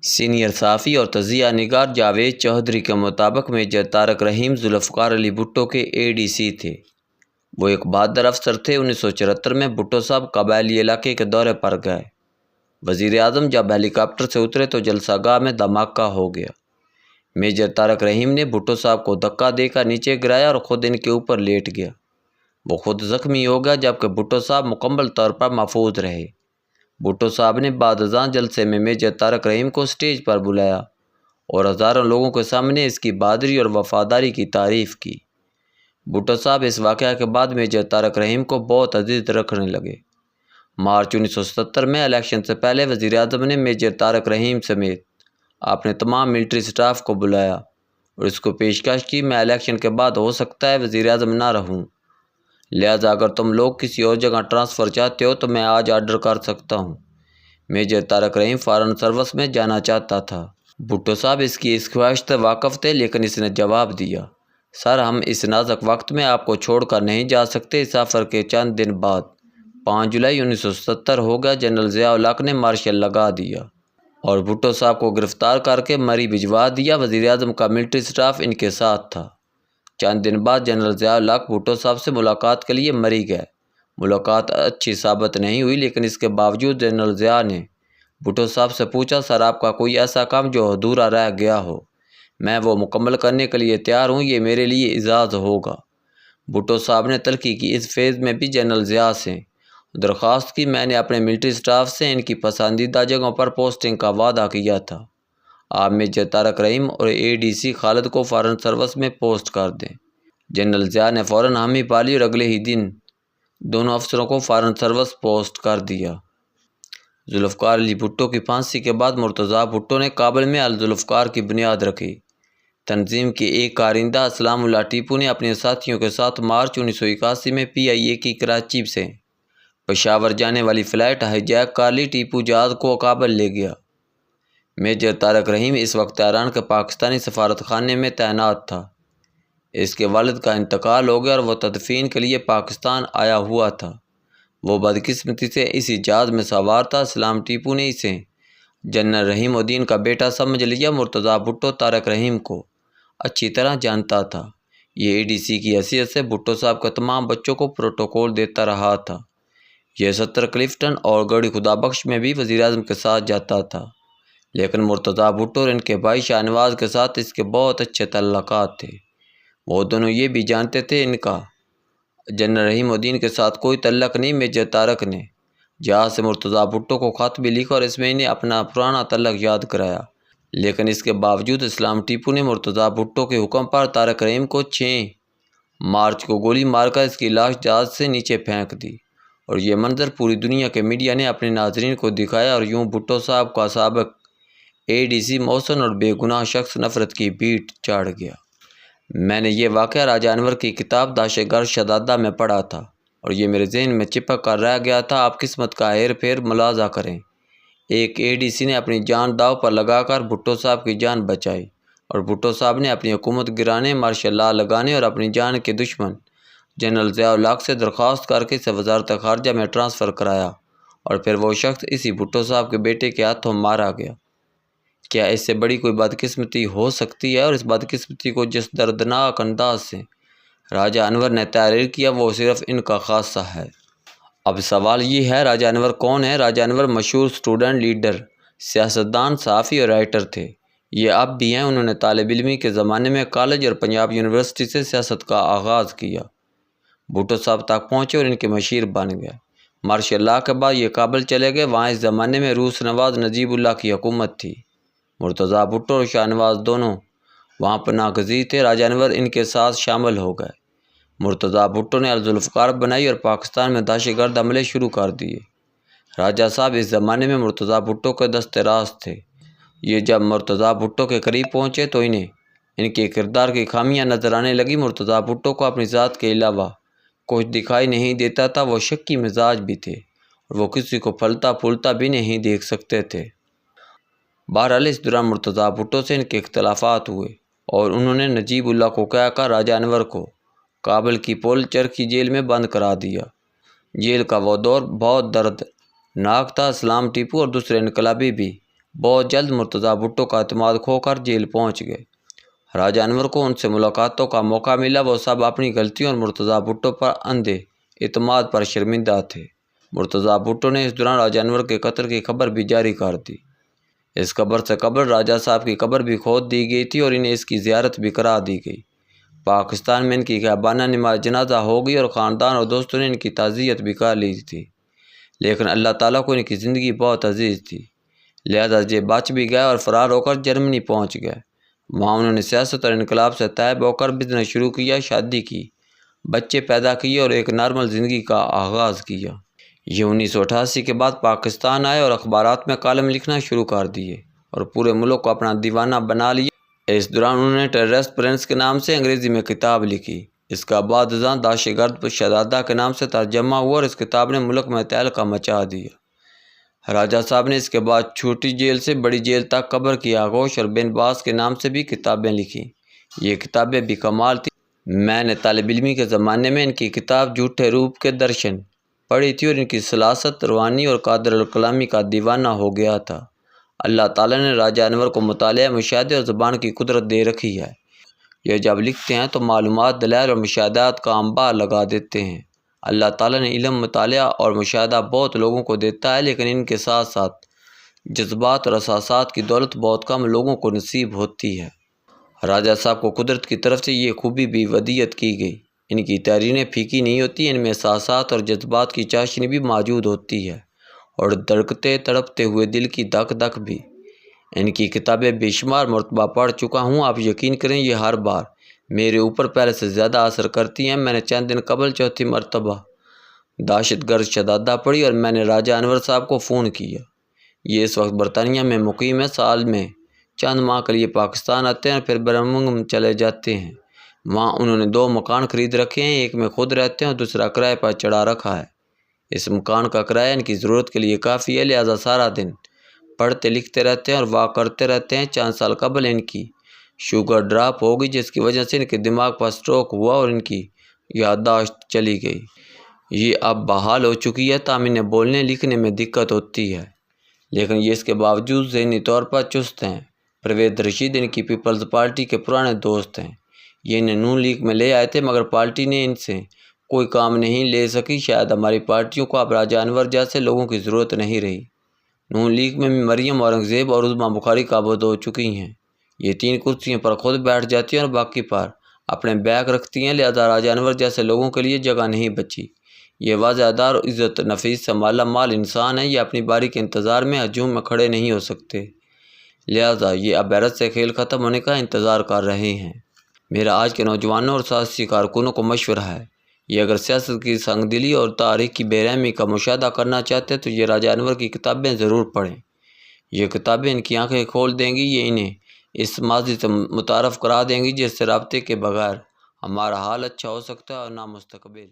Senior صحافی اور تجزیہ نگار جاوید چودھری کے مطابق میجر طارق رحیم ذوالفقار علی بھٹو کے ADC تھے۔ وہ ایک بہادر افسر تھے۔ 1974 میں بھٹو صاحب قبائلی علاقے کے دورے پر گئے۔ وزیر اعظم جب ہیلی کاپٹر سے اترے تو جلسہ گاہ میں دھماکہ ہو گیا۔ میجر طارق رحیم نے بھٹو صاحب کو دھکا دے کر نیچے گرایا اور خود ان کے اوپر لیٹ گیا۔ وہ خود زخمی ہو گیا جبکہ بھٹو صاحب مکمل طور پر محفوظ رہے۔ بھٹو صاحب نے بعد ازاں جلسے میں میجر طارق رحیم کو سٹیج پر بلایا اور ہزاروں لوگوں کے سامنے اس کی بہادری اور وفاداری کی تعریف کی۔ بھٹو صاحب اس واقعہ کے بعد میجر طارق رحیم کو بہت عزیز رکھنے لگے۔ مارچ 1977 میں الیکشن سے پہلے وزیر اعظم نے میجر طارق رحیم سمیت اپنے تمام ملٹری سٹاف کو بلایا اور اس کو پیشکش کی، میں الیکشن کے بعد ہو سکتا ہے وزیر اعظم نہ رہوں، لہذا اگر تم لوگ کسی اور جگہ ٹرانسفر چاہتے ہو تو میں آج آرڈر کر سکتا ہوں۔ میجر طارق رحیم فارن سروس میں جانا چاہتا تھا۔ بھٹو صاحب اس کی اس خواہش سے واقف تھے، لیکن اس نے جواب دیا، سر ہم اس نازک وقت میں آپ کو چھوڑ کر نہیں جا سکتے۔ اس سفر کے چند دن بعد 5 جولائی 1977 ہو گیا، جنرل ضیاء الحق نے مارشل لگا دیا اور بھٹو صاحب کو گرفتار کر کے مری بھجوا دیا۔ وزیر اعظم کا ملٹری سٹاف ان کے ساتھ تھا۔ چند دن بعد جنرل ضیاء الحق بھٹو صاحب سے ملاقات کے لیے مری گئے۔ ملاقات اچھی ثابت نہیں ہوئی، لیکن اس کے باوجود جنرل ضیاء نے بھٹو صاحب سے پوچھا، سر آپ کا کوئی ایسا کام جو ادھورا رہ گیا ہو، میں وہ مکمل کرنے کے لیے تیار ہوں، یہ میرے لیے اعزاز ہوگا۔ بھٹو صاحب نے تلخی کی اس فیز میں بھی جنرل ضیاء سے درخواست کی، میں نے اپنے ملٹری سٹاف سے ان کی پسندیدہ جگہوں پر پوسٹنگ کا وعدہ کیا تھا، آپ میجر طارق رحیم اور ADC خالد کو فارن سروس میں پوسٹ کر دیں۔ جنرل ضیاء نے فوراً حامی پالی اور اگلے ہی دن دونوں افسروں کو فارن سروس پوسٹ کر دیا۔ ذوالفقار علی بھٹو کی پھانسی کے بعد مرتضیٰ بھٹو نے کابل میں الذوالفقار کی بنیاد رکھی۔ تنظیم کے ایک کارندہ اسلام اللہ ٹیپو نے اپنے ساتھیوں کے ساتھ مارچ 1981 میں PIA کی کراچی سے پشاور جانے والی فلائٹ ہائی جیک کر لی۔ ٹیپو جہاز کو کابل لے گیا۔ میجر طارق رحیم اس وقت ایران کے پاکستانی سفارت خانے میں تعینات تھا۔ اس کے والد کا انتقال ہو گیا اور وہ تدفین کے لیے پاکستان آیا ہوا تھا۔ وہ بدقسمتی سے اسی جہاز میں سوار تھا۔ اسلام ٹیپو نے اسے جنرل رحیم الدین کا بیٹا سمجھ لیا۔ مرتضیٰ بھٹو طارق رحیم کو اچھی طرح جانتا تھا۔ یہ ADC کی حیثیت سے بھٹو صاحب کے تمام بچوں کو پروٹوکول دیتا رہا تھا۔ یہ 70 کلفٹن اور گڑھی خدا بخش میں بھی وزیر اعظم کے ساتھ جاتا تھا، لیکن مرتضیٰ بھٹو اور ان کے بھائی شاہ نواز کے ساتھ اس کے بہت اچھے تعلقات تھے۔ وہ دونوں یہ بھی جانتے تھے ان کا جنرل رحیم الدین کے ساتھ کوئی تعلق نہیں۔ میجر طارق نے جہاز سے مرتضیٰ بھٹو کو خط بھی لکھا اور اس میں انہیں اپنا پرانا تعلق یاد کرایا، لیکن اس کے باوجود اسلام ٹیپو نے مرتضیٰ بھٹو کے حکم پر طارق رحیم کو 6 مارچ کو گولی مار کر اس کی لاش جہاز سے نیچے پھینک دی، اور یہ منظر پوری دنیا کے میڈیا نے اپنے ناظرین کو دکھایا، اور یوں بھٹو صاحب کا سابق ADC محسن اور بے گناہ شخص نفرت کی بھیٹ چڑھ گیا۔ میں نے یہ واقعہ راجہ انور کی کتاب داشت گر شدادہ میں پڑھا تھا اور یہ میرے ذہن میں چپک کر رہ گیا تھا۔ آپ قسمت کا ہیر پھیر ملاحظہ کریں، ایک ADC نے اپنی جان داؤ پر لگا کر بھٹو صاحب کی جان بچائی، اور بھٹو صاحب نے اپنی حکومت گرانے، مارشل لا لگانے اور اپنی جان کے دشمن جنرل ضیاء الحق سے درخواست کر کے اسے وزارت خارجہ میں ٹرانسفر کرایا، اور پھر وہ شخص اسی بھٹو صاحب کے بیٹے کے ہاتھوں مارا گیا۔ کیا اس سے بڑی کوئی بدقسمتی ہو سکتی ہے؟ اور اس بدقسمتی کو جس دردناک انداز سے راجہ انور نے تحریر کیا وہ صرف ان کا خاصہ ہے۔ اب سوال یہ ہے، راجہ انور کون ہے؟ راجہ انور مشہور اسٹوڈنٹ لیڈر، سیاستدان، صحافی اور رائٹر تھے۔ یہ اب بھی ہیں۔ انہوں نے طالب علمی کے زمانے میں کالج اور پنجاب یونیورسٹی سے سیاست کا آغاز کیا، بھٹو صاحب تک پہنچے اور ان کے مشیر بن گئے۔ مارشل لا کے بعد یہ کابل چلے گئے۔ وہاں اس زمانے میں روس نواز نجیب اللہ کی حکومت تھی۔ مرتضیٰ بھٹو اور شاہ نواز دونوں وہاں پناہ گزین تھے۔ راجہ انور ان کے ساتھ شامل ہو گئے۔ مرتضیٰ بھٹو نے الذوالفقار بنائی اور پاکستان میں دہشت گرد حملے شروع کر دیے۔ راجہ صاحب اس زمانے میں مرتضیٰ بھٹو کے دست راست تھے۔ یہ جب مرتضیٰ بھٹو کے قریب پہنچے تو انہیں ان کے کردار کی خامیاں نظر آنے لگی۔ مرتضیٰ بھٹو کو اپنی ذات کے علاوہ کچھ دکھائی نہیں دیتا تھا۔ وہ شکی مزاج بھی تھے اور وہ کسی کو پھلتا پھولتا بھی نہیں دیکھ سکتے تھے۔ بہرحال اس دوران مرتضیٰ بھٹو سے ان کے اختلافات ہوئے اور انہوں نے نجیب اللہ کو کہہ کر راجہ انور کو کابل کی پول چرخی جیل میں بند کرا دیا۔ جیل کا وہ دور بہت دردناک تھا۔ اسلام ٹیپو اور دوسرے انقلابی بھی بہت جلد مرتضیٰ بھٹو کا اعتماد کھو کر جیل پہنچ گئے۔ راجہ انور کو ان سے ملاقاتوں کا موقع ملا، وہ سب اپنی غلطیوں اور مرتضیٰ بھٹو پر اندھے اعتماد پر شرمندہ تھے۔ مرتضیٰ بھٹو نے اس دوران راجہ انور کے قتل کی خبر بھی جاری کر دی۔ اس خبر سے قبل راجہ صاحب کی قبر بھی کھود دی گئی تھی اور انہیں اس کی زیارت بھی کرا دی گئی۔ پاکستان میں ان کی غائبانہ نماز جنازہ ہو گئی اور خاندان اور دوستوں نے ان کی تعزیت بھی کر لی تھی، لیکن اللہ تعالیٰ کو ان کی زندگی بہت عزیز تھی، لہذا یہ بچ بھی گئے اور فرار ہو کر جرمنی پہنچ گئے۔ وہاں انہوں نے سیاست اور انقلاب سے طیب ہو کر بزنس شروع کیا، شادی کی، بچے پیدا کیے اور ایک نارمل زندگی کا آغاز کیا۔ یہ 1988 کے بعد پاکستان آئے اور اخبارات میں کالم لکھنا شروع کر دیے اور پورے ملک کو اپنا دیوانہ بنا لیا۔ اس دوران انہوں نے ٹیررسٹ پرنس کے نام سے انگریزی میں کتاب لکھی۔ اس کا بعد ازاں داعش گرد شہزادہ کے نام سے ترجمہ ہوا اور اس کتاب نے ملک میں تہلکہ مچا دیا۔ راجہ صاحب نے اس کے بعد چھوٹی جیل سے بڑی جیل تک قبر کی آغوش اور بن باز کے نام سے بھی کتابیں لکھیں۔ یہ کتابیں بھی کمال تھیں۔ میں نے طالب علمی کے زمانے میں ان کی کتاب جھوٹے روپ کے درشن پڑھی تھی اور ان کی سلاست، روانی اور قادر الکلامی کا دیوانہ ہو گیا تھا۔ اللہ تعالیٰ نے راجہ انور کو مطالعہ، مشاہدے اور زبان کی قدرت دے رکھی ہے۔ یہ جب لکھتے ہیں تو معلومات، دلائل اور مشاہدات کا انبار لگا دیتے ہیں۔ اللہ تعالیٰ نے علم، مطالعہ اور مشاہدہ بہت لوگوں کو دیتا ہے، لیکن ان کے ساتھ ساتھ جذبات اور احساسات کی دولت بہت کم لوگوں کو نصیب ہوتی ہے۔ راجہ صاحب کو قدرت کی طرف سے یہ خوبی بھی ودیعت کی گئی۔ ان کی تحریریں پھیکی نہیں ہوتی، ان میں احساسات اور جذبات کی چاشنی بھی موجود ہوتی ہے اور دھڑکتے تڑپتے ہوئے دل کی دھک دھک بھی۔ ان کی کتابیں بے شمار مرتبہ پڑھ چکا ہوں، آپ یقین کریں یہ ہر بار میرے اوپر پہلے سے زیادہ اثر کرتی ہیں۔ میں نے چند دن قبل چوتھی مرتبہ دہشت گرد شہزادہ پڑھی اور میں نے راجہ انور صاحب کو فون کیا۔ یہ اس وقت برطانیہ میں مقیم ہے، سال میں چند ماہ کے لیے پاکستان آتے ہیں اور پھر برمنگھم چلے جاتے ہیں۔ وہاں انہوں نے 2 مکان خرید رکھے ہیں، ایک میں خود رہتے ہیں اور دوسرا کرائے پر چڑھا رکھا ہے۔ اس مکان کا کرایہ ان کی ضرورت کے لیے کافی ہے، لہذا سارا دن پڑھتے لکھتے رہتے ہیں اور واک کرتے رہتے ہیں۔ چند سال قبل ان کی شوگر ڈراپ ہو گئی، جس کی وجہ سے ان کے دماغ پر سٹروک ہوا اور ان کی یادداشت چلی گئی۔ یہ اب بحال ہو چکی ہے، تاہم انہیں بولنے لکھنے میں دقت ہوتی ہے، لیکن یہ اس کے باوجود ذہنی طور پر چست ہیں۔ پرویز رشید ان کی پیپلز پارٹی کے پرانے دوست ہیں۔ یہ انہیں نون لیگ میں لے آئے تھے، مگر پارٹی نے ان سے کوئی کام نہیں لے سکی۔ شاید ہماری پارٹیوں کو اب راجہ انور جیسے لوگوں کی ضرورت نہیں رہی۔ نون لیگ میں بھی مریم اورنگزیب اور عظمیٰ بخاری قابض ہو چکی ہیں۔ یہ 3 کرسیوں پر خود بیٹھ جاتی ہیں اور باقی پر اپنے بیک رکھتی ہیں، لہذا راجہ انور جیسے لوگوں کے لیے جگہ نہیں بچی۔ یہ واضح دار اور عزت نفیس سے مالا مال انسان ہیں، یہ اپنی باری کے انتظار میں ہجوم میں کھڑے نہیں ہو سکتے، لہذا یہ اب حیرت سے کھیل ختم ہونے کا انتظار کر رہے ہیں۔ میرا آج کے نوجوانوں اور سیاسی کارکنوں کو مشورہ ہے، یہ اگر سیاست کی سنگ دلی اور تاریخ کی بے رحمی کا مشاہدہ کرنا چاہتے ہیں تو یہ راجہ انور کی کتابیں ضرور پڑھیں۔ یہ کتابیں ان کی آنکھیں کھول دیں گی، یہ انہیں اس ماضی سے متعارف کرا دیں گی جس سے رابطے کے بغیر ہمارا حال اچھا ہو سکتا ہے اور نہ مستقبل۔